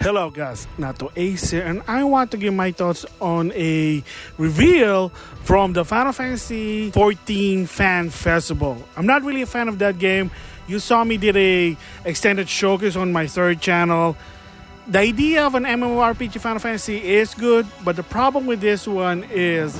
Hello guys, NautoAce here, and I want to give my thoughts on a reveal from the Final Fantasy XIV Fan Festival. I'm not really a fan of that game. You saw me did a extended showcase on my third channel. The idea of an MMORPG Final Fantasy is good, but the problem with this one is,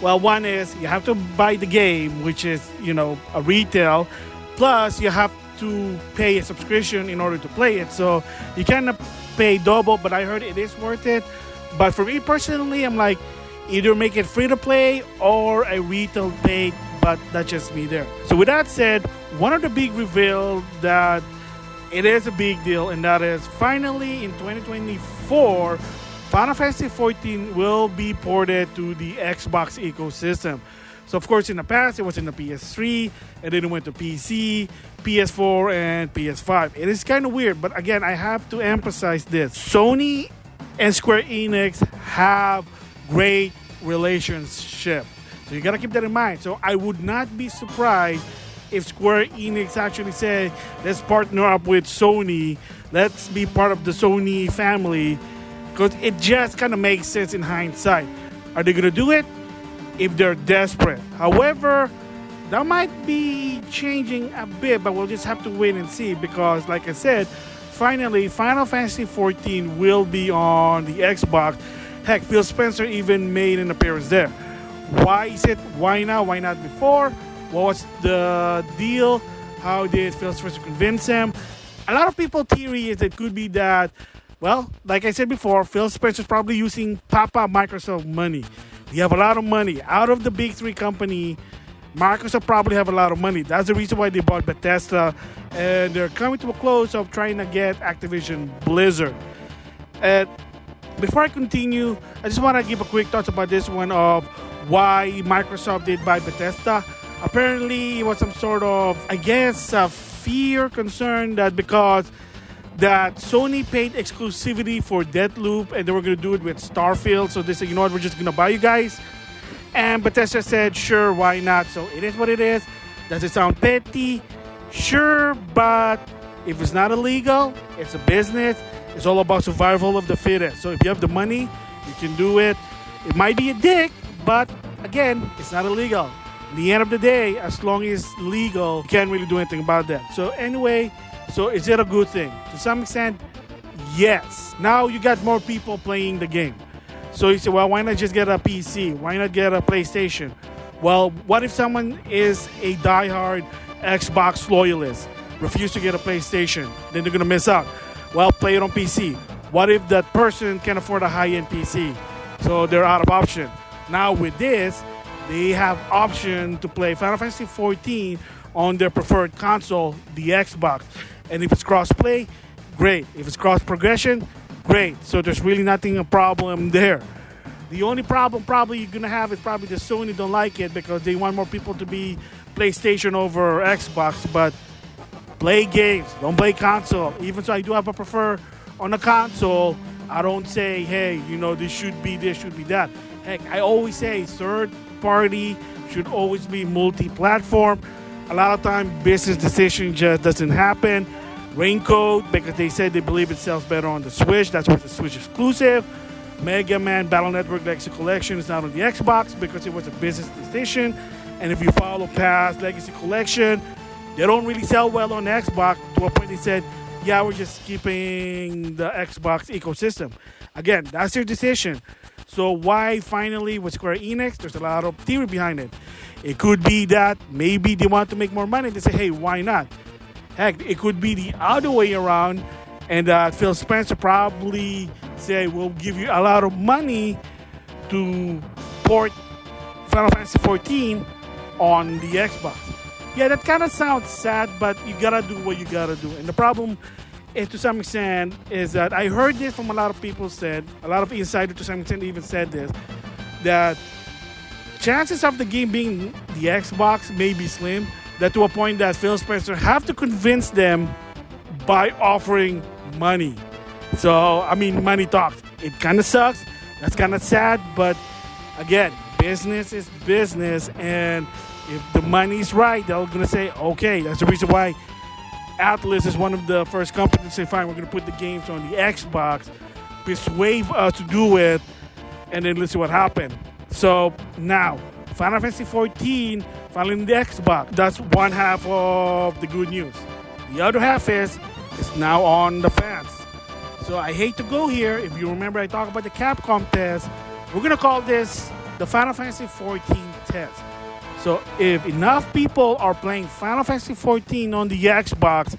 well, one is you have to buy the game, which is, a retail, plus you have to pay a subscription in order to play it. So you cannot pay double, but I heard it is worth it. But for me personally, I'm like, either make it free to play or a retail paid, but that's just me there. So with that said, one of the big reveal that it is a big deal, and that is finally in 2024, Final Fantasy XIV will be ported to the Xbox ecosystem. So of course in the past it was in the PS3, and then it went to PC, PS4, and PS5. It is kind of weird, but again, I have to emphasize this. Sony and Square-Enix have great relationship. So you gotta keep that in mind. So I would not be surprised if Square-Enix actually say, let's partner up with Sony, let's be part of the Sony family, because it just kind of makes sense in hindsight. Are they gonna do it? If they're desperate. However, that might be changing a bit, but we'll just have to wait and see, because like I said, finally Final Fantasy XIV will be on the Xbox. Heck, Phil Spencer even made an appearance there. Why is it? Why now? Why not before? What was the deal? How did Phil Spencer convince him? A lot of people theory is it could be that, well, like I said before, Phil Spencer's probably using Papa Microsoft money. They have a lot of money. Out of the big three company, Microsoft probably have a lot of money. That's the reason why they bought Bethesda, and they're coming to a close of trying to get Activision Blizzard. And before I continue, I just want to give a quick thoughts about this one of why Microsoft did buy Bethesda. Apparently, it was some sort of, fear, concern that because that Sony paid exclusivity for Deathloop and they were going to do it with Starfield. So they said, you know what, we're just going to buy you guys. And Bethesda said, sure, why not? So it is what it is. Does it sound petty? Sure, but if it's not illegal, it's a business. It's all about survival of the fittest. So if you have the money, you can do it. It might be a dick, but again, it's not illegal. At the end of the day, as long as it's legal, you can't really do anything about that. So anyway, so is it a good thing? To some extent, yes. Now you got more people playing the game. So you say, well, why not just get a PC? Why not get a PlayStation? Well, what if someone is a diehard Xbox loyalist, refuse to get a PlayStation? Then they're going to miss out. Well, play it on PC. What if that person can afford a high-end PC? So they're out of option. Now with this, they have option to play Final Fantasy XIV on their preferred console, the Xbox. And if it's cross-play, great. If it's cross-progression, great. So there's really nothing a problem there. The only problem probably you're going to have is probably the Sony don't like it because they want more people to be PlayStation over Xbox. But play games. Don't play console. Even so, I do have a prefer on a console. I don't say, hey, this should be that. Heck, I always say third party should always be multi-platform. A lot of time, business decision just doesn't happen. Raincoat, because they said they believe it sells better on the Switch. That's why it's a Switch exclusive. Mega Man Battle Network Legacy Collection is not on the Xbox because it was a business decision. And if you follow past Legacy Collection, they don't really sell well on Xbox, to a point they said, yeah, we're just keeping the Xbox ecosystem. Again, that's their decision. So why finally with Square-Enix? There's a lot of theory behind it. It could be that maybe they want to make more money. They say, hey, why not? Heck, it could be the other way around, and Phil Spencer probably say, we'll give you a lot of money to port Final Fantasy XIV on the Xbox. Yeah, that kind of sounds sad, but you gotta do what you gotta do. And the problem is, to some extent, is that I heard this from a lot of people said, a lot of insiders to some extent even said this, that chances of the game being the Xbox may be slim, that to a point that Phil Spencer have to convince them by offering money. So, money talks. It kind of sucks. That's kind of sad, but again, business is business, and if the money's right, they're going to say, okay, that's the reason why Atlas is one of the first companies to say, fine, we're going to put the games on the Xbox, persuade us to do it, and then let's see what happened. So now, Final Fantasy XIV finally on the Xbox. That's one half of the good news. The other half is it's now on the fans. So I hate to go here. If you remember, I talked about the Capcom test. We're going to call this the Final Fantasy XIV test. So if enough people are playing Final Fantasy XIV on the Xbox,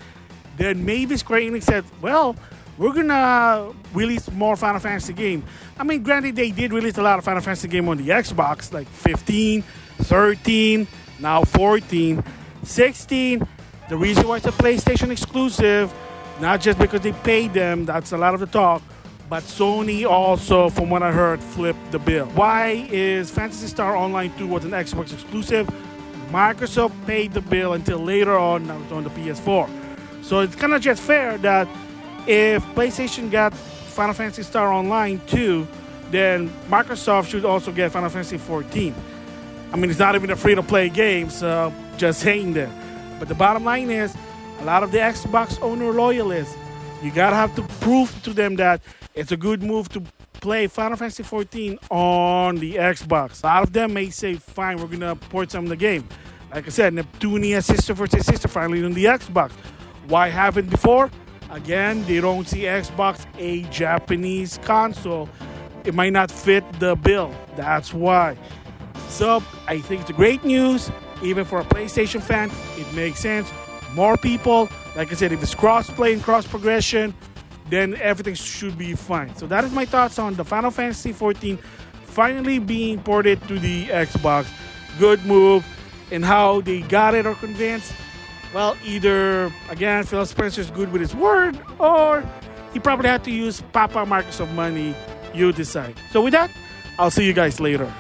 then maybe Square-Enix said, well, we're going to release more Final Fantasy game. I mean, granted, they did release a lot of Final Fantasy game on the Xbox, like 15, 13, now 14, 16. The reason why it's a PlayStation exclusive, not just because they paid them, that's a lot of the talk, but Sony also, from what I heard, flipped the bill. Why is Phantasy Star Online 2 was an Xbox exclusive? Microsoft paid the bill until later on the PS4. So it's kind of just fair that if PlayStation got Final Fantasy Star Online 2, then Microsoft should also get Final Fantasy 14. I mean, it's not even a free-to-play game, so just saying that. But the bottom line is, a lot of the Xbox owner loyalists, you gotta have to prove to them that it's a good move to play Final Fantasy XIV on the Xbox. A lot of them may say, fine, we're gonna port some of the game. Like I said, Neptunia Sister vs. Sister finally on the Xbox. Why haven't before? Again, they don't see Xbox a Japanese console. It might not fit the bill. That's why. So I think it's great news. Even for a PlayStation fan, it makes sense. More people, like I said, if it's cross-play and cross-progression, then everything should be fine. So that is my thoughts on the Final Fantasy XIV finally being ported to the Xbox. Good move. And how they got it or convinced, well, either, again, Phil Spencer's good with his word, or he probably had to use Papa Microsoft money. You decide. So with that, I'll see you guys later.